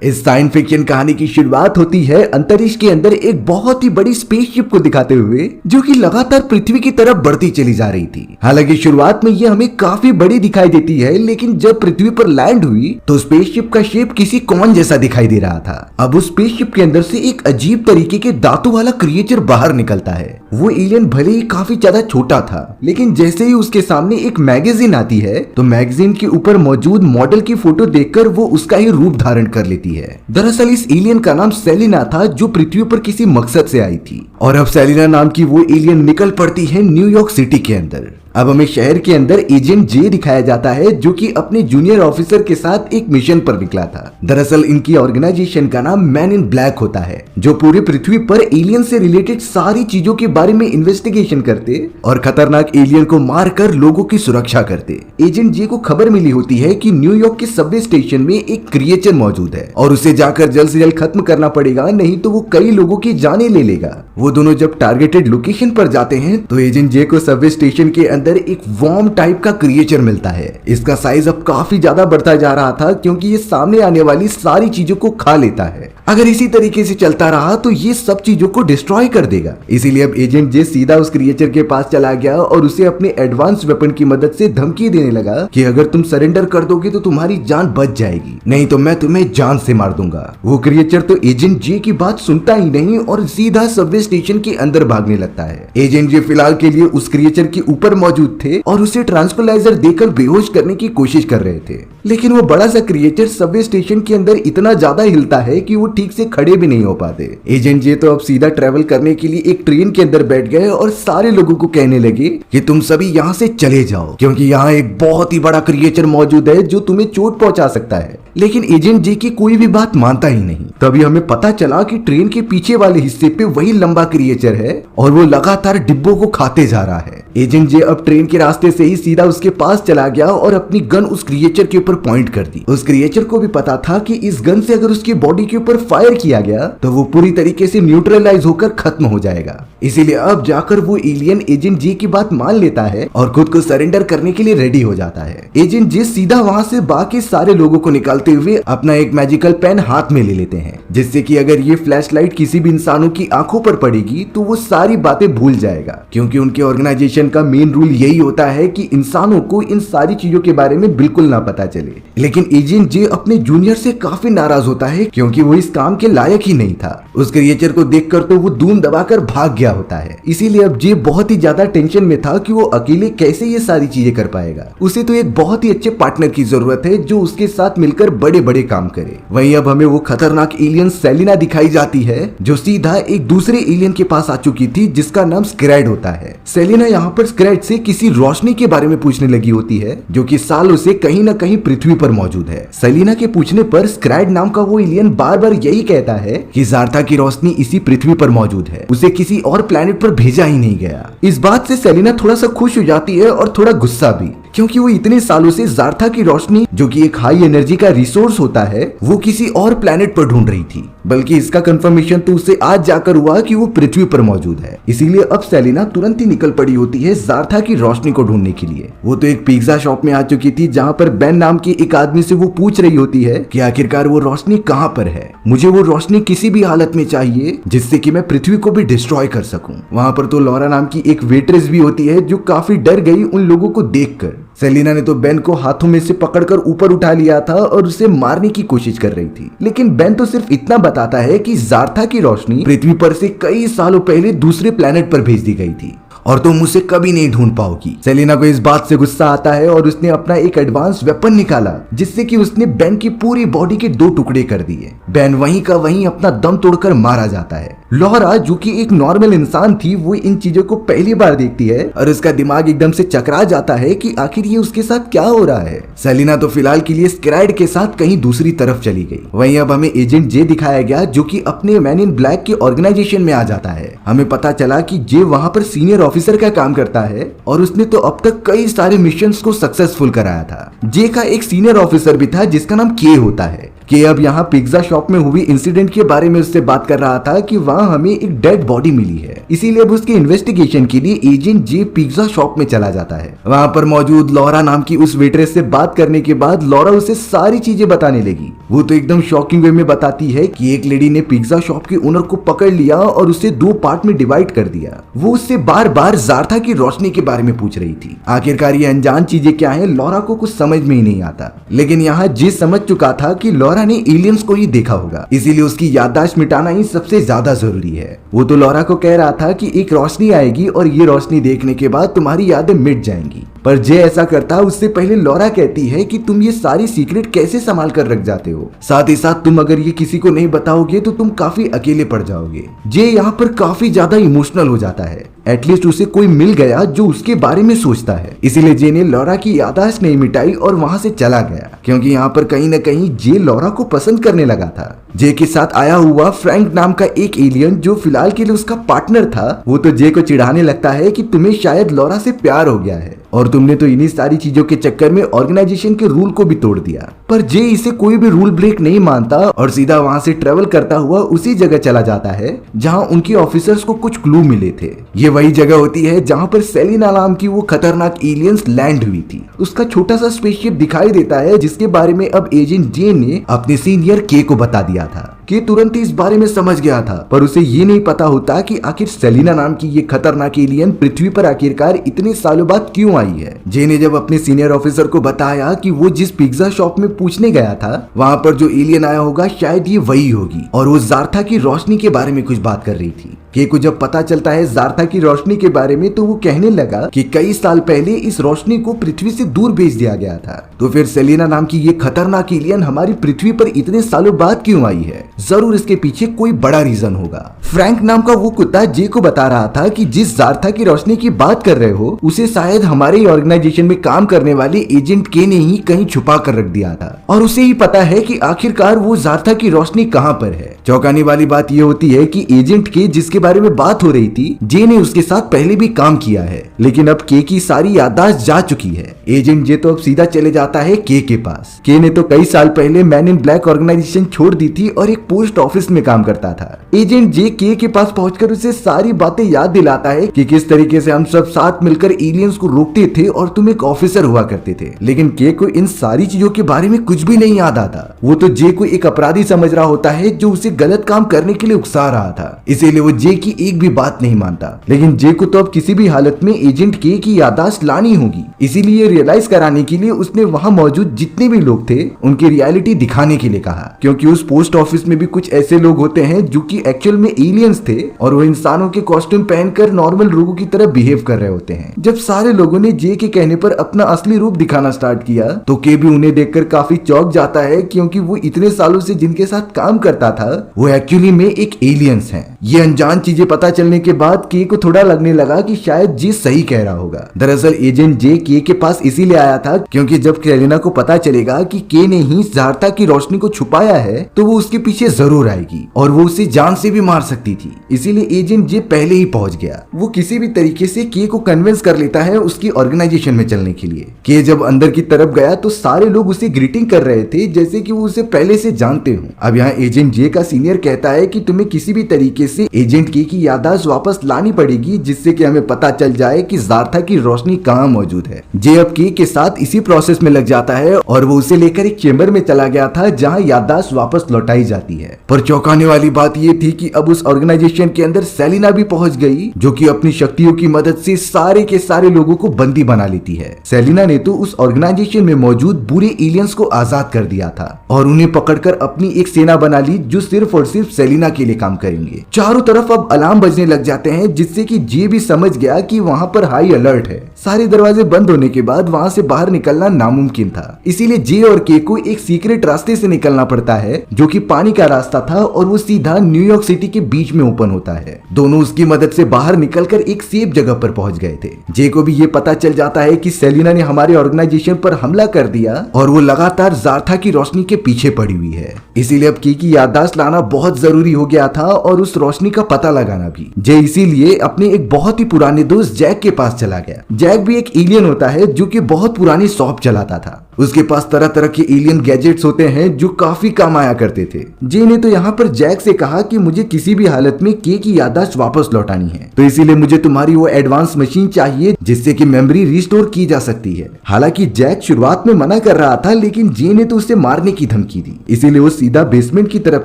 इस science fiction कहानी की शुरुआत होती है अंतरिक्ष के अंदर एक बहुत ही बड़ी स्पेसशिप को दिखाते हुए, जो कि लगातार पृथ्वी की तरफ बढ़ती चली जा रही थी। हालांकि शुरुआत में ये हमें काफी बड़ी दिखाई देती है, लेकिन जब पृथ्वी पर लैंड हुई तो स्पेसशिप का शेप किसी कॉइन जैसा दिखाई दे रहा था। अब उस स्पेसशिप के अंदर से एक अजीब तरीके के दांतों वाला क्रिएचर बाहर निकलता है। वो एलियन भले ही काफी ज्यादा छोटा था, लेकिन जैसे ही उसके सामने एक मैगजीन आती है तो मैगजीन के ऊपर मौजूद मॉडल की फोटो देखकर वो उसका ही रूप धारण कर लेती है। दरअसल इस एलियन का नाम सेलिना था, जो पृथ्वी पर किसी मकसद से आई थी। और अब सेलिना नाम की वो एलियन निकल पड़ती है न्यूयॉर्क सिटी के अंदर। अब हमें शहर के अंदर एजेंट जे दिखाया जाता है, जो कि अपने जूनियर ऑफिसर के साथ एक मिशन पर निकला था। दरअसल इनकी ऑर्गेनाइजेशन का नाम मैन इन ब्लैक होता है, जो पूरी पृथ्वी पर एलियन से रिलेटेड सारी चीजों के बारे में इन्वेस्टिगेशन करते और खतरनाक एलियन को मारकर लोगों की सुरक्षा करते। एजेंट जे को खबर मिली होती है कि न्यूयॉर्क के सबवे स्टेशन में एक क्रिएचर मौजूद है और उसे जाकर जल्द से जल्द खत्म करना पड़ेगा, नहीं तो वो कई लोगों की जानें ले लेगा। वो दोनों जब टारगेटेड लोकेशन पर जाते हैं तो एजेंट जे को सबवे स्टेशन के अंदर एक वॉर्म टाइप का क्रिएचर मिलता है। इसका साइज अब काफी ज्यादा बढ़ता जा रहा था, क्योंकि ये सामने आने वाली सारी चीजों को खा लेता है। अगर इसी तरीके से चलता रहा तो ये सब चीजों को डिस्ट्रॉय कर देगा। इसीलिए अब एजेंट जे सीधा उस क्रिएचर के पास चला गया और उसे अपने एडवांस वेपन की मदद से धमकी देने लगा कि अगर तुम सरेंडर कर दोगे तो तुम्हारी जान बच जाएगी, नहीं तो मैं तुम्हें जान से मार दूंगा। वो क्रिएचर तो एजेंट जे की बात सुनता ही नहीं और सीधा सबवे स्टेशन के अंदर भागने लगता है। एजेंट जे फिलहाल के लिए उस क्रिएचर के ऊपर मौजूद थे और उसे ट्रांसपोलाइजर देकर बेहोश करने की कोशिश कर रहे थे, लेकिन वो बड़ा सा क्रिएचर सबवे स्टेशन के अंदर इतना ज्यादा हिलता है कि वो ठीक से खड़े भी नहीं हो पाते। एजेंट जे तो अब सीधा ट्रेवल करने के लिए एक ट्रेन के अंदर बैठ गए और सारे लोगों को कहने लगे कि तुम सभी यहाँ से चले जाओ, क्योंकि यहाँ एक बहुत ही बड़ा क्रिएचर मौजूद है जो तुम्हें चोट पहुंचा सकता है। लेकिन एजेंट जे की कोई भी बात मानता ही नहीं। तभी हमें पता चला कि ट्रेन के पीछे वाले हिस्से पे वही लंबा क्रिएचर है और वो लगातार डिब्बों को खाते जा रहा है। एजेंट जे अब ट्रेन के रास्ते से ही सीधा उसके पास चला गया और अपनी गन उस क्रिएचर के ऊपर पॉइंट कर दी। उस क्रिएचर को भी पता था कि इस गन से अगर उसकी बॉडी के ऊपर फायर किया गया तो वो पूरी तरीके से न्यूट्रलाइज होकर खत्म हो जाएगा। इसीलिए अब जाकर वो एलियन एजेंट जे की बात मान लेता है और खुद को सरेंडर करने के लिए रेडी हो जाता है। एजेंट जे सीधा वहां से बाकी सारे लोगों को निकालते हुए अपना एक मैजिकल पेन हाथ में ले लेते हैं, जिससे कि अगर ये फ्लैश लाइट किसी भी इंसानों की आंखों पर पड़ेगी तो वो सारी बातें भूल जाएगा, क्योंकि उनके ऑर्गेनाइजेशन का मेन रूल यही होता है कि इंसानों को इन सारी चीजों के बारे में बिल्कुल ना पता चले। लेकिन एजेंट जे अपने जूनियर से काफी नाराज होता है, क्योंकि वो इस काम के लायक ही नहीं था। उस क्रिएचर को देखकर तो वो धूम दबाकर भाग गया होता है। इसीलिए अब जे बहुत ही ज्यादा टेंशन में था कि वो अकेले कैसे ये सारी चीजें कर पाएगा। उसे तो एक बहुत ही अच्छे पार्टनर की जरूरत है जो उसके साथ मिलकर बड़े बड़े काम करे। वहीं अब हमें वो खतरनाक एलियन सेलिना दिखाई जाती है, जो सीधा एक दूसरे एलियन के पास आ चुकी थी, जिसका नाम स्क्रैड होता है। सेलिना यहाँ पर स्क्रैड से किसी रोशनी के बारे में पूछने लगी होती है, जो कि सालों से कहीं न कहीं पृथ्वी पर मौजूद है। सेलिना के पूछने पर स्क्रैड नाम का वो एलियन बार बार यही कहता है कि जार्था की रोशनी इसी पृथ्वी पर मौजूद है, उसे किसी और प्लेनेट पर भेजा ही नहीं गया। इस बात से सेलिना थोड़ा सा खुश हो जाती है और थोड़ा गुस्सा भी, क्योंकि वो इतने सालों से जार्था की रोशनी, जो कि एक हाई एनर्जी का रिसोर्स होता है, वो किसी और प्लेनेट पर ढूंढ रही थी। बल्कि इसका कंफर्मेशन तो उसे आज जाकर हुआ कि वो पृथ्वी पर मौजूद है। इसीलिए अब सेलिना तुरंत ही निकल पड़ी होती है जार्था की रोशनी को ढूंढने के लिए। वो तो एक पिज्जा शॉप में आ चुकी थी, जहाँ पर बेन नाम के एक आदमी से वो पूछ रही होती है कि आखिरकार वो रोशनी कहाँ पर है। मुझे वो रोशनी किसी भी हालत में चाहिए, जिससे कि मैं पृथ्वी को भी डिस्ट्रॉय कर सकूं। वहाँ पर तो लॉरा नाम की एक वेट्रेस भी होती है, जो काफी डर गई उन लोगों को देखकर। सेलिना ने तो बेन को हाथों में से पकड़कर ऊपर उठा लिया था और उसे मारने की कोशिश कर रही थी, लेकिन बेन तो सिर्फ इतना बताता है कि जार्था की रोशनी पृथ्वी पर से कई सालों पहले दूसरे प्लेनेट पर भेज दी गई थी और तुम उसे कभी नहीं ढूंढ पाओगी। सेलिना को इस बात से गुस्सा आता है और उसने अपना एक एडवांस वेपन निकाला, जिससे कि उसने बेन की पूरी बॉडी के 2 टुकड़े कर दिए। बेन वहीं का वहीं अपना दम तोड़कर मारा जाता है। लॉरा, जो कि एक नॉर्मल इंसान थी, वो इन चीजों को पहली बार देखती है और उसका दिमाग एकदम से चकरा जाता है कि आखिर ये उसके साथ क्या हो रहा है। सेलिना तो फिलहाल के लिए स्क्रैड के साथ कहीं दूसरी तरफ चली गई। वहीं अब हमें एजेंट जे दिखाया गया, जो कि अपने मैन इन ब्लैक के ऑर्गेनाइजेशन में आ जाता है। हमें पता चला कि जे वहां पर सीनियर ऑफिसर का काम करता है और उसने तो अब तक कई सारे मिशंस को सक्सेसफुल कराया था। जे का एक सीनियर ऑफिसर भी था, जिसका नाम के होता है। कि अब यहाँ पिज्जा शॉप में हुई इंसिडेंट के बारे में उससे बात कर रहा था कि वहाँ हमें एक डेड बॉडी मिली है, इसीलिए अब उसके इन्वेस्टिगेशन के लिए एजेंट जे पिज्जा शॉप में चला जाता है। वहाँ पर मौजूद लॉरा नाम की उस वेटरेस से बात करने के बाद लॉरा उसे सारी चीजें बताने लगी। वो तो एकदम शॉकिंग वे में बताती है कि एक लेडी ने पिज्जा शॉप के ओनर को पकड़ लिया और उसे 2 पार्ट में डिवाइड कर दिया। वो उससे बार बार ज़ारथा की रोशनी के बारे में पूछ रही थी। आखिरकार ये अनजान चीजें क्या है, लॉरा को कुछ समझ में ही नहीं आता। लेकिन यहाँ जे समझ चुका था कि लॉरा ने एलियंस को ही देखा होगा, इसीलिए उसकी याददाश्त मिटाना ही सबसे ज्यादा जरूरी है। वो तो लॉरा को कह रहा था कि एक रोशनी आएगी और ये रोशनी देखने के बाद तुम्हारी यादें मिट जाएंगी, पर जे ऐसा करता उससे पहले लॉरा कहती है कि तुम ये सारी सीक्रेट कैसे संभाल कर रख जाते हो, साथ ही साथ तुम अगर ये किसी को नहीं बताओगे तो तुम काफी अकेले पड़ जाओगे। जे यहाँ पर काफी ज्यादा इमोशनल हो जाता है। एटलीस्ट उसे कोई मिल गया जो उसके बारे में सोचता है, इसीलिए जे ने लॉरा की याददाश्त नहीं मिटाई और वहां से चला गया, क्योंकि यहाँ पर कहीं न कहीं जे लॉरा को पसंद करने लगा था। जे के साथ आया हुआ फ्रैंक नाम का एक एलियन जो फिलहाल के लिए उसका पार्टनर था, वो तो जे को चिढ़ाने लगता है कि तुम्हें शायद लॉरा से प्यार हो गया है और तुमने तो इन्हीं सारी चीजों के चक्कर में ऑर्गेनाइजेशन के रूल को भी तोड़ दिया। पर जे इसे कोई भी रूल ब्रेक नहीं मानता और सीधा वहां से ट्रेवल करता हुआ उसी जगह चला जाता है जहां उनके ऑफिसर्स को कुछ क्लू मिले थे। ये वही जगह होती है जहां पर सेलिना नाम की वो खतरनाक एलियंस लैंड हुई थी। उसका छोटा सा स्पेसशिप दिखाई देता है जिसके बारे में अब एजेंट जे ने अपने सीनियर के को बता दिया था। के तुरंत ही इस बारे में समझ गया था, पर उसे ये नहीं पता होता कि आखिर सेलिना नाम की ये खतरनाक एलियन पृथ्वी पर आखिरकार इतने सालों बाद क्यों आई है। जे ने जब अपने सीनियर ऑफिसर को बताया कि वो जिस पिज्जा शॉप में पूछने गया था वहाँ पर जो एलियन आया होगा शायद ये वही होगी और वो ज़ारथा की रोशनी के बारे में कुछ बात कर रही थी। के को जब पता चलता है ज़ारथा की रोशनी के बारे में तो वो कहने लगा कि कई साल पहले इस रोशनी को पृथ्वी से दूर भेज दिया गया था, तो फिर सेलिना नाम की ये खतरनाक एलियन हमारी पृथ्वी पर इतने सालों बाद क्यों आई है। जरूर इसके पीछे कोई बड़ा रीजन होगा। फ्रैंक नाम का वो कुत्ता जे को बता रहा था कि जिस ज़ारथा की रोशनी की बात कर रहे हो उसे शायद हमारे ऑर्गेनाइजेशन में काम करने वाले एजेंट के ने ही कहीं छुपा कर रख दिया था और उसे ही पता है कि आखिरकार वो ज़ारथा की रोशनी कहाँ पर है। चौंकाने वाली बात यह होती है कि एजेंट के जिसके बारे में बात हो रही थी जे ने उसके साथ पहले भी काम किया है, लेकिन अब के की सारी याददाश्त जा चुकी है। एजेंट जे तो अब सीधा चले जाता है के पास। के ने तो कई साल पहले मैन इन ब्लैक ऑर्गेनाइजेशन छोड़ दी थी और एक पोस्ट ऑफिस में काम करता था। एजेंट जे के पास पहुंचकर उसे सारी बातें याद दिलाता है कि किस तरीके से हम सब साथ मिलकर एलियंस को रोकते थे और तुम एक ऑफिसर हुआ करते थे, लेकिन के को इन सारी चीजों के बारे में कुछ भी नहीं याद आता। वो तो जे को एक अपराधी समझ रहा होता है जो उसे गलत काम करने के लिए उकसा रहा था, इसीलिए वो जे की एक भी बात नहीं मानता। लेकिन जे को तो अब किसी भी हालत में एजेंट के की याददाश्त लानी होगी, इसीलिए रियलाइज कराने के लिए उसने वहां मौजूद जितने भी लोग थे उनकी रियलिटी दिखाने के लिए कहा, क्योंकि उस पोस्ट ऑफिस में भी कुछ ऐसे लोग होते हैं जो कि एक्चुअल में एलियंस थे और वो इंसानों के कॉस्ट्यूम पहनकर नॉर्मल लोगों की तरह बिहेव कर रहे होते हैं। जब सारे लोगों ने जे के कहने पर अपना असली रूप दिखाना स्टार्ट किया तो के भी उन्हें देखकर काफी चौंक जाता है, क्योंकि वो इतने सालों से जिनके साथ काम करता था वो एक्चुअली में एक एलियंस हैं। ये अनजान चीजें पता चलने के बाद के को थोड़ा लगने लगा कि शायद जे सही कह रहा होगा। दरअसल एजेंट जे के पास इसीलिए आया था क्योंकि जब सेलिना को पता चलेगा कि के ने ही ज़ारथा की रोशनी को छुपाया है तो वो उसके पीछे जरूर आएगी और वो उसे जान से भी मार सकती थी, इसीलिए एजेंट जे पहले ही पहुंच गया। वो किसी भी तरीके से के को कन्विंस कर लेता है उसकी ऑर्गेनाइजेशन में चलने के लिए। के जब अंदर की तरफ गया तो सारे लोग उसे ग्रीटिंग कर रहे थे जैसे कि वो उसे पहले से जानते हो। अब यहाँ एजेंट जे का सीनियर कहता है कि तुम्हें किसी भी तरीके से एजेंट के की याददाश्त वापस लानी पड़ेगी जिससे कि हमें पता चल जाए कि ज़ारथा की रोशनी कहाँ मौजूद है। जे अब के साथ इसी प्रोसेस में लग जाता है और वो उसे लेकर एक चेंबर में चला गया था जहाँ याददाश्त वापस लौटाई जाती है। पर चौंकाने वाली बात ये थी कि अब उस ऑर्गेनाइजेशन के अंदर सेलिना भी पहुंच गई जो कि अपनी शक्तियों की मदद से सारे के सारे लोगों को बंदी बना लेती है। सेलिना ने तो उस ऑर्गेनाइजेशन में मौजूद बुरे एलियंस को आजाद कर दिया था और उन्हें पकड़कर अपनी एक सेना बना ली जो सिर्फ और सिर्फ सेलिना के लिए काम करेंगे। चारों तरफ अब अलार्म बजने लग जाते हैं जिससे कि जे भी समझ गया कि वहाँ पर हाई अलर्ट है। सारे दरवाजे बंद होने के बाद वहाँ से बाहर निकलना नामुमकिन था, इसीलिए जे और के को एक सीक्रेट रास्ते से निकलना पड़ता है जो कि पानी का रास्ता था और वो सीधा न्यूयॉर्क सिटी के बीच में ओपन होता है। दोनों उसकी मदद से बाहर निकलकर एक सेफ जगह पर पहुंच गए थे। जे को भी ये पता चल जाता है कि सेलिना ने हमारे ऑर्गेनाइजेशन पर हमला कर दिया और वो लगातार ज़ारथा की रोशनी के पीछे पड़ी हुई है, इसीलिए अब की याददाश्त लाना बहुत जरूरी हो गया था और उस रोशनी का पता लगाना भी। जे इसीलिए अपने एक बहुत ही पुराने दोस्त जैक के पास चला गया। जैक भी एक एलियन होता है जो कि बहुत पुरानी शॉप चलाता था उसके पास तरह तरह के एलियन गैजेट्स होते हैं जो काफी काम आया करते थे। जे ने तो यहाँ पर जैक से कहा कि मुझे किसी भी हालत में के की याददाश्त वापस लौटानी है, तो इसीलिए मुझे तुम्हारी वो एडवांस मशीन चाहिए जिससे कि मेमोरी रिस्टोर की जा सकती है। हालांकि जैक शुरुआत में मना कर रहा था, लेकिन जे ने तो उसे मारने की धमकी दी, इसीलिए वो सीधा बेसमेंट की तरफ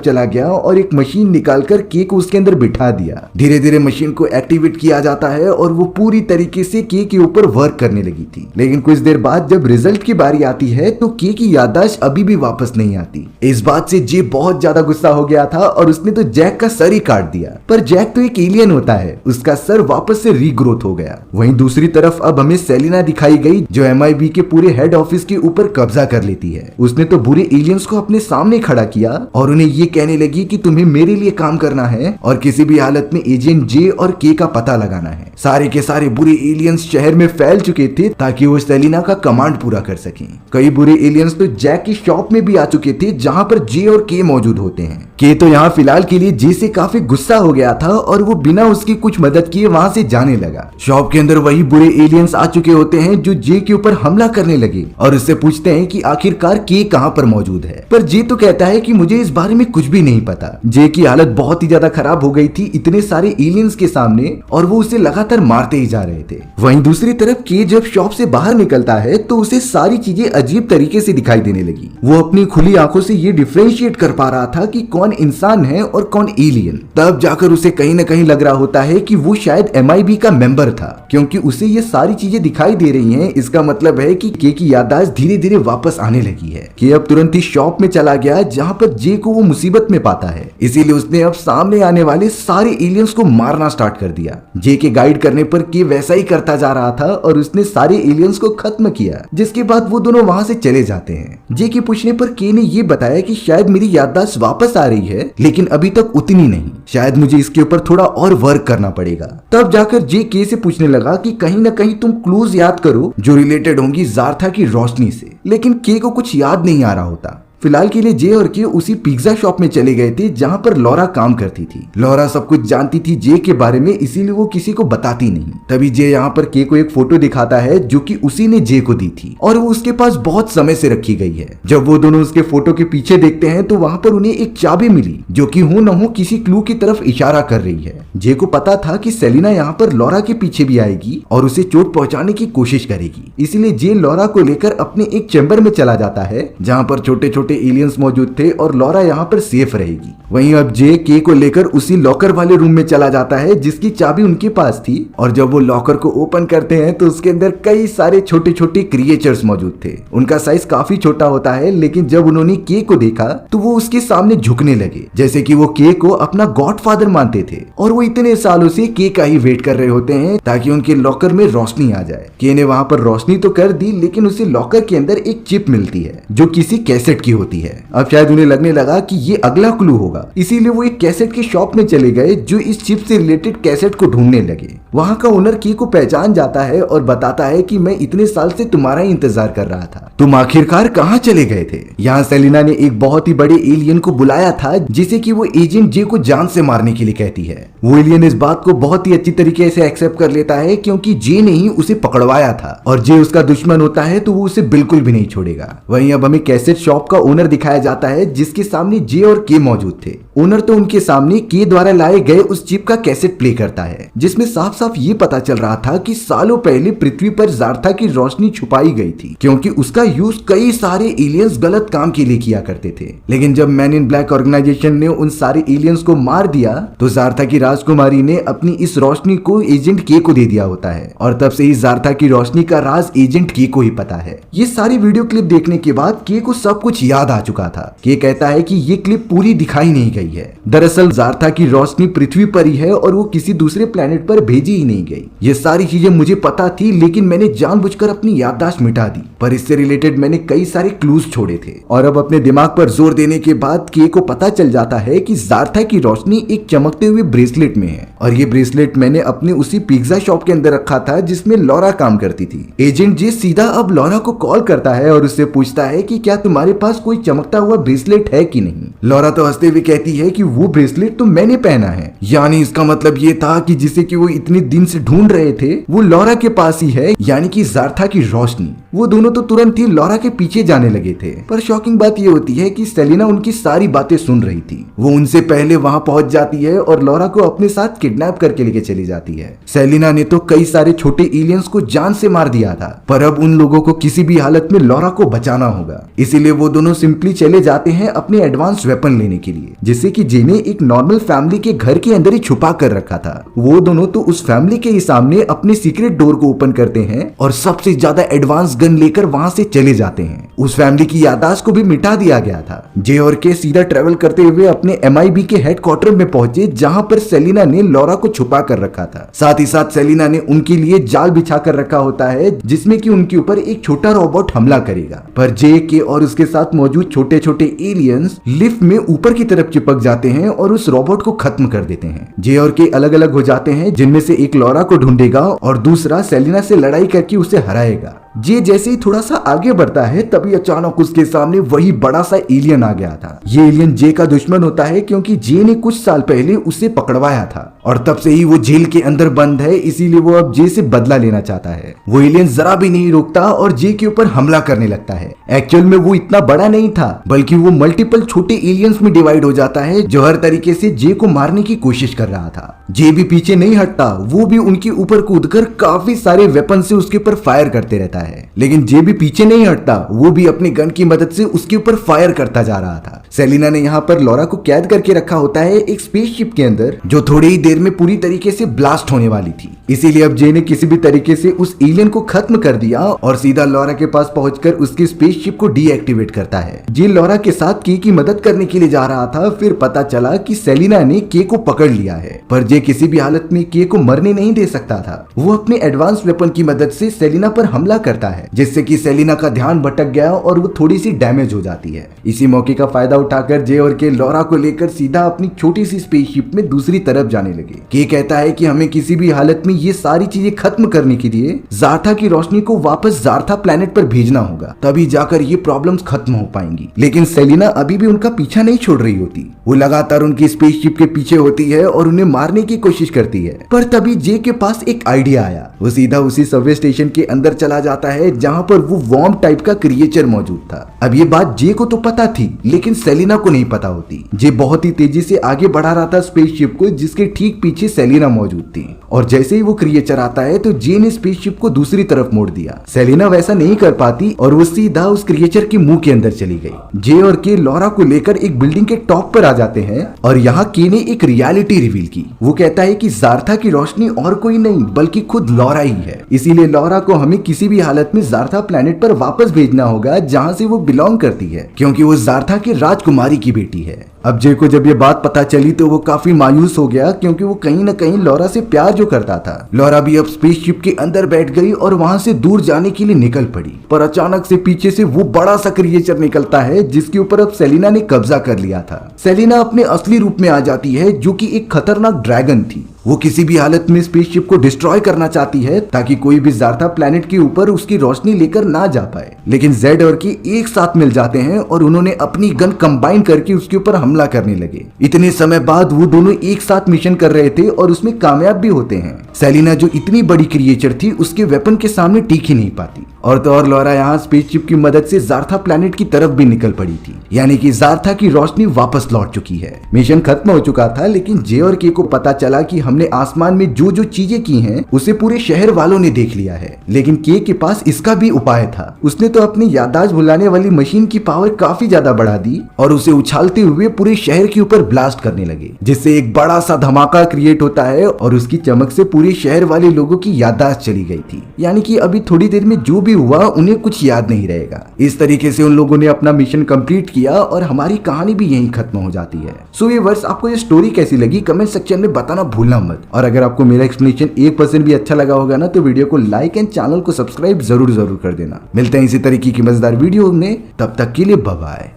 चला गया और एक मशीन निकालकर के को उसके अंदर बिठा दिया। धीरे धीरे मशीन को एक्टिवेट किया जाता है और वो पूरी तरीके से के ऊपर वर्क करने लगी थी। लेकिन कुछ देर बाद जब रिजल्ट की बारी आती है तो के की याददाश्त अभी भी वापस नहीं आती। इस बात से जे बहुत ज्यादा गुस्सा हो गया था और उसने तो जैक का सर ही काट दिया। पर जैक तो एक एलियन होता है, उसका सर वापस से रीग्रोथ हो गया। वहीं दूसरी तरफ अब हमें सेलिना दिखाई गई जो MIB के पूरे हेड ऑफिस के ऊपर कब्जा कर लेती है। उसने तो बुरे एलियंस को अपने सामने खड़ा किया और उन्हें ये कहने लगी कि तुम्हें मेरे लिए काम करना है और किसी भी हालत में एजेंट जे और के का पता लगाना है। सारे के सारे बुरे एलियंस शहर में फैल चुके थे ताकि वो सेलिना का कमांड पूरा कर सकें। कई बुरे एलियंस तो जैक की शॉप में भी आ चुके थे जहां पर जे और के मौजूद होते हैं। के तो यहाँ फिलहाल के लिए जे से काफी गुस्सा हो गया था और वो बिना उसकी कुछ मदद किए वहां से जाने लगा। शॉप के अंदर वही बुरे एलियंस आ चुके होते हैं जो जे के ऊपर हमला करने लगे और उससे पूछते हैं कि आखिरकार के कहां पर मौजूद है। पर जे तो कहता है कि मुझे इस बारे में कुछ भी नहीं पता। जे की हालत बहुत ही ज्यादा खराब हो गई थी इतने सारे एलियंस के सामने और वो उसे लगातार मारते ही जा रहे थे। वहीं दूसरी तरफ के जब शॉप से बाहर निकलता है तो उसे सारी चीजें अजीब तरीके से दिखाई देने लगी। वो अपनी खुली आंखों से ये डिफरेंशिएट कर पा रहा था कि कौन इंसान है और कौन एलियन। तब जाकर उसे कहीं न कहीं लग रहा होता है कि वो शायद MIB का मेंबर था, क्योंकि उसे ये सारी चीजें दिखाई दे रही हैं। इसका मतलब है कि के की याददाश्त धीरे धीरे वापस आने लगी है। के अब तुरंत ही शॉप में चला गया जहां पर जे को वो मुसीबत में पाता है, इसीलिए उसने अब सामने आने वाले सारे एलियंस को मारना स्टार्ट कर दिया। जे के गाइड करने पर के वैसा ही करता जा रहा था और उसने सारे एलियंस को खत्म किया, जिसके बाद वो दोनों वहां से चले जाते हैं। जे के पूछने पर के ने ये बताया कि शायद मेरी याददाश्त वापस आ रही है, लेकिन अभी तक उतनी नहीं, शायद मुझे इसके ऊपर थोड़ा और वर्क करना पड़ेगा। तब जाकर जे के से पूछने लगा कि कहीं ना कहीं तुम क्लूज याद करो जो रिलेटेड होंगी जार्था की रोशनी से, लेकिन के को कुछ याद नहीं आ रहा होता। फिलहाल के लिए जे और के उसी पिज्जा शॉप में चले गए थे जहां पर लॉरा काम करती थी। लॉरा सब कुछ जानती थी जे के बारे में, इसीलिए वो किसी को बताती नहीं। तभी जे यहाँ पर के को एक फोटो दिखाता है जो कि उसी ने जे को दी थी और वो उसके पास बहुत समय से रखी गई है। जब वो दोनों उसके फोटो के पीछे देखते हैं तो वहां पर उन्हें एक चाबी मिली जो कि हो न हो किसी क्लू की तरफ इशारा कर रही है। जे को पता था कि सेलिना यहाँ पर लॉरा के पीछे भी आएगी और उसे चोट पहुंचाने की कोशिश करेगी, इसीलिए जे लॉरा को लेकर अपने एक चैम्बर में चला जाता है जहाँ पर छोटे छोटे एलियंस मौजूद थे और लॉरा यहाँ पर सेफ रहेगी। वहीं अब जे के को लेकर उसी लॉकर वाले रूम में चला जाता है जिसकी चाबी उनके पास थी और जब वो लॉकर को ओपन करते हैं तो उसके अंदर कई सारे छोटे छोटे क्रिएचर्स मौजूद थे। उनका साइज काफी छोटा होता है, लेकिन जब उन्होंने के को देखा तो वो उसके सामने झुकने लगे जैसे कि वो के को अपना गॉडफादर मानते थे और वो इतने सालों से के का ही वेट कर रहे होते हैं ताकि उनके लॉकर में रोशनी आ जाए। के ने वहां पर रोशनी तो कर दी, लेकिन उसे लॉकर के अंदर एक चिप मिलती है जो किसी कैसेट की होती है। अब शायद उन्हें लगने लगा कि ये अगला क्लू होगा, इसीलिए वो एक कैसेट के शॉप में चले गए जो इस चिप से रिलेटेड कैसेट को ढूंढने लगे। वहां का ओनर की को पहचान जाता है और बताता है कि मैं इतने साल से तुम्हारा ही इंतजार कर रहा था, तुम आखिरकार कहाँ चले गए थे। यहाँ सेलिना ने एक बहुत ही बड़े एलियन को बुलाया था जिसे कि वो एजेंट जे को जान से मारने के लिए कहती है। वो एलियन इस बात को बहुत ही अच्छी तरीके से एक्सेप्ट कर लेता है क्योंकि जे ने ही उसे पकड़वाया था और जे उसका दुश्मन होता है तो वो उसे बिल्कुल भी नहीं छोड़ेगा। वहीं अब हमें कैसेट शॉप का ओनर दिखाया जाता है जिसके सामने जे और के मौजूद थे। ओनर तो उनके सामने के द्वारा लाए गए उस चिप का कैसेट प्ले करता है जिसमें साफ साफ ये पता चल रहा था कि सालों पहले पृथ्वी पर जार्था की रोशनी छुपाई गई थी क्योंकि उसका यूज कई सारे एलियंस गलत काम के लिए किया करते थे। लेकिन जब मैन इन ब्लैक ऑर्गेनाइजेशन ने उन सारे एलियंस को मार दिया तो जार्था की राजकुमारी ने अपनी इस रोशनी को एजेंट के को दे दिया होता है और तब से ही जार्था की रोशनी का राज एजेंट के को ही पता है। ये सारी वीडियो क्लिप देखने के बाद के को सब कुछ याद आ चुका था। के कहता है कि ये क्लिप पूरी दिखाई नहीं गई है, दरअसल जार्था की रोशनी पृथ्वी पर ही है और वो किसी दूसरे प्लेनेट पर भेजी ही नहीं गई। ये सारी चीजें मुझे पता थी लेकिन मैंने जानबूझकर अपनी याददाश्त मिटा दी, पर इससे रिलेटेड मैंने कई सारे क्लूज छोड़े थे। और अब अपने दिमाग पर जोर देने के बाद के को पता चल जाता है कि जार्था की रोशनी एक चमकते हुए ब्रेसलेट में है और ये ब्रेसलेट मैंने अपने उसी पिज्जा शॉप के अंदर रखा था जिसमें लॉरा काम करती थी। एजेंट जे सीधा अब लॉरा को कॉल करता है और उससे पूछता है कि क्या तुम्हारे पास कोई चमकता हुआ ब्रेसलेट है कि नहीं। लॉरा तो हंसते हुए कहती कहती है कि वो ब्रेसलेट तो मैंने पहना है। यानी इसका मतलब ये था कि जिसे कि वो इतने दिन से ढूंढ रहे थे वो लॉरा के पास ही है, यानी कि ज़ार्था की रोशनी। वो दोनों तो तुरंत ही लॉरा के पीछे जाने लगे थे। पर शॉकिंग बात ये होती है कि सेलिना उनकी सारी बातें सुन रही थी। वो उनसे पहले वहां पहुंच जाती है और लॉरा को अपने साथ किडनैप करके लेके चली जाती है। सेलिना ने तो कई सारे छोटे एलियंस को जान से मार दिया था, पर अब उन लोगों को किसी भी हालत में लॉरा को बचाना होगा। इसीलिए वो दोनों सिंपली चले जाते हैं अपने एडवांस वेपन लेने के लिए, जिससे कि जे ने एक नॉर्मल फैमिली के घर के अंदर ही छुपा कर रखा था। वो दोनों तो उस फैमिली के ही सामने अपने सीक्रेट डोर को ओपन करते हैं और सबसे ज्यादा एडवांस गन लेकर वहां से चले जाते हैं। उस फैमिली की याददाश्त को भी मिटा दिया गया था। जे और के सीधा ट्रेवल करते हुए अपने MIB के हेडक्वार्टर में पहुंचे, जहां पर सेलिना ने लॉरा को छुपा कर रखा था। साथ ही साथ सेलिना ने उनके लिए जाल बिछा कर रखा होता है, जिसमें कि उनके ऊपर एक छोटा रोबोट हमला करेगा। पर जे के और उसके साथ मौजूद छोटे छोटे एलियंस लिफ्ट में ऊपर की तरफ चिपक जाते हैं और उस रोबोट को खत्म कर देते हैं। जे और के अलग अलग हो जाते हैं, जिनमें से एक लॉरा को ढूंढेगा और दूसरा सेलिना से लड़ाई करके उसे हराएगा। जे जैसे ही थोड़ा सा आगे बढ़ता है तभी अचानक उसके सामने वही बड़ा सा एलियन आ गया था। ये एलियन जे का दुश्मन होता है, क्योंकि जे ने कुछ साल पहले उसे पकड़वाया था और तब से ही वो जेल के अंदर बंद है, इसीलिए वो अब जे से बदला लेना चाहता है। वो एलियन जरा भी नहीं रुकता और जे के ऊपर हमला करने लगता है। एक्चुअल में वो इतना बड़ा नहीं था, बल्कि वो मल्टीपल छोटे एलियंस में डिवाइड हो जाता है, जो हर तरीके से जे को मारने की कोशिश कर रहा था। जे भी पीछे नहीं हटता, वो भी उनके ऊपर कूदकर काफी सारे वेपन से उसके ऊपर फायर करते रहता है। लेकिन जे भी पीछे नहीं हटता, वो भी अपनी गन की मदद से उसके ऊपर फायर करता जा रहा था। सेलिना ने यहाँ पर लॉरा को कैद करके रखा होता है एक स्पेसशिप के अंदर, जो थोड़ी ही देर में पूरी तरीके से ब्लास्ट होने वाली थी। इसीलिए अब जे ने किसी भी तरीके से उस एलियन को खत्म कर दिया और सीधा लॉरा के पास पहुंचकर उसकी स्पेसशिप को डीएक्टिवेट करता है। जे लॉरा के साथ के की मदद करने के लिए जा रहा था, फिर पता चला कि सेलिना ने के को पकड़ लिया है। पर जे किसी भी हालत में के को मरने नहीं दे सकता था। वो अपने एडवांस वेपन की मदद से सेलिना पर हमला करता है, जिससे कि सेलिना का ध्यान भटक गया और वो थोड़ी सी डैमेज हो जाती है। इसी मौके का फायदा उठाकर जे और के लॉरा को लेकर सीधा अपनी छोटी सी स्पेसशिप में दूसरी तरफ जाने लगे। के कहता है कि हमें किसी भी हालत में ये सारी चीजें खत्म करने के लिए ज़ार्था की रोशनी को वापस ज़ार्था प्लेनेट पर भेजना होगा, तभी जाकर ये प्रॉब्लम्स खत्म हो पाएंगी। लेकिन सेलिना अभी भी उनका पीछा नहीं छोड़ रही होती। वो लगातार उनकी स्पेसशिप के पीछे होती है और उन्हें मारने की कोशिश करती है। पर तभी जे के पास एक आइडिया आया। वो सीधा उसी सबवे स्टेशन के अंदर चला जाता है, जहां पर वो वॉर्म टाइप का क्रिएचर मौजूद था। अब ये बात जे को तो पता थी, लेकिन सेलिना को नहीं पता होती। जे बहुत ही तेजी से आगे बढ़ा रहा था स्पेसशिप को, जिसके ठीक पीछे सेलिना मौजूद थी। और जैसे ही वो क्रिएचर आता है तो जे ने स्पेसशिप को दूसरी तरफ मोड़ दिया। सेलिना वैसा नहीं कर पाती और वो सीधा उस क्रिएचर के मुंह के अंदर चली गई। जे और के लॉरा को लेकर एक बिल्डिंग के टॉप पर आ जाते हैं और यहाँ के ने एक रियलिटी रिवील की। वो कहता है कि ज़ार्था की रोशनी और कोई नहीं बल्कि खुद लॉरा ही है। इसीलिए लॉरा को हमें किसी भी हालत में ज़ार्था प्लेनेट पर वापस भेजना होगा, जहाँ से वो बिलोंग करती है, क्योंकि वो ज़ार्था की राजकुमारी की बेटी है। अब जे को जब ये बात पता चली तो वो काफी मायूस हो गया, क्योंकि वो कहीं न कहीं लॉरा से प्यार जो करता था। लॉरा भी अब स्पेसशिप के अंदर बैठ गई और वहां से दूर जाने के लिए निकल पड़ी। पर अचानक से पीछे से वो बड़ा सा क्रिएचर निकलता है, जिसके ऊपर अब सेलिना ने कब्जा कर लिया था। सेलिना अपने असली रूप में आ जाती है, जो कि एक खतरनाक ड्रैगन थी। वो किसी भी हालत में स्पेसशिप को डिस्ट्रॉय करना चाहती है, ताकि कोई भी ज़ार्था प्लेनेट के ऊपर उसकी रोशनी लेकर ना जा पाए। लेकिन जेड और की एक साथ मिल जाते हैं और उन्होंने अपनी गन कंबाइन करके उसके ऊपर हमला करने लगे। इतने समय बाद वो दोनों एक साथ मिशन कर रहे थे और उसमें कामयाब भी होते हैं। सेलिना जो इतनी बड़ी क्रिएचर थी, उसके वेपन के सामने टिक ही नहीं पाती। और तो और लॉरा यहाँ स्पेसशिप की मदद से ज़ार्था प्लेनेट की तरफ भी निकल पड़ी थी, यानी कि ज़ार्था की रोशनी वापस लौट चुकी है। मिशन खत्म हो चुका था, लेकिन जे और के को पता चला कि हमने आसमान में जो जो चीजें की हैं, उसे पूरे शहर वालों ने देख लिया है। लेकिन के पास इसका भी उपाय था। उसने तो अपनी याददाश्त भुलाने वाली मशीन की पावर काफी ज्यादा बढ़ा दी और उसे उछालते हुए पूरे शहर के ऊपर ब्लास्ट करने लगे, जिससे एक बड़ा सा धमाका क्रिएट होता है और उसकी चमक से पूरे शहर वाले लोगों की याददाश्त चली गई थी। यानी कि अभी थोड़ी देर में जो भी हुआ उन्हें कुछ याद नहीं रहेगा। इस तरीके से उन लोगों ने अपना मिशन कंप्लीट किया और हमारी कहानी भी यहीं खत्म हो जाती है। सो व्यूअर्स, आपको ये स्टोरी कैसी लगी कमेंट सेक्शन में बताना भूलना मत। और अगर आपको मेरा एक्सप्लेनेशन 1% भी अच्छा लगा होगा ना, तो वीडियो को लाइक एंड चैनल को सब्सक्राइब जरूर कर देना। मिलते हैं इसी तरीके की मजेदार वीडियो में, तब तक के लिए बाय बाय।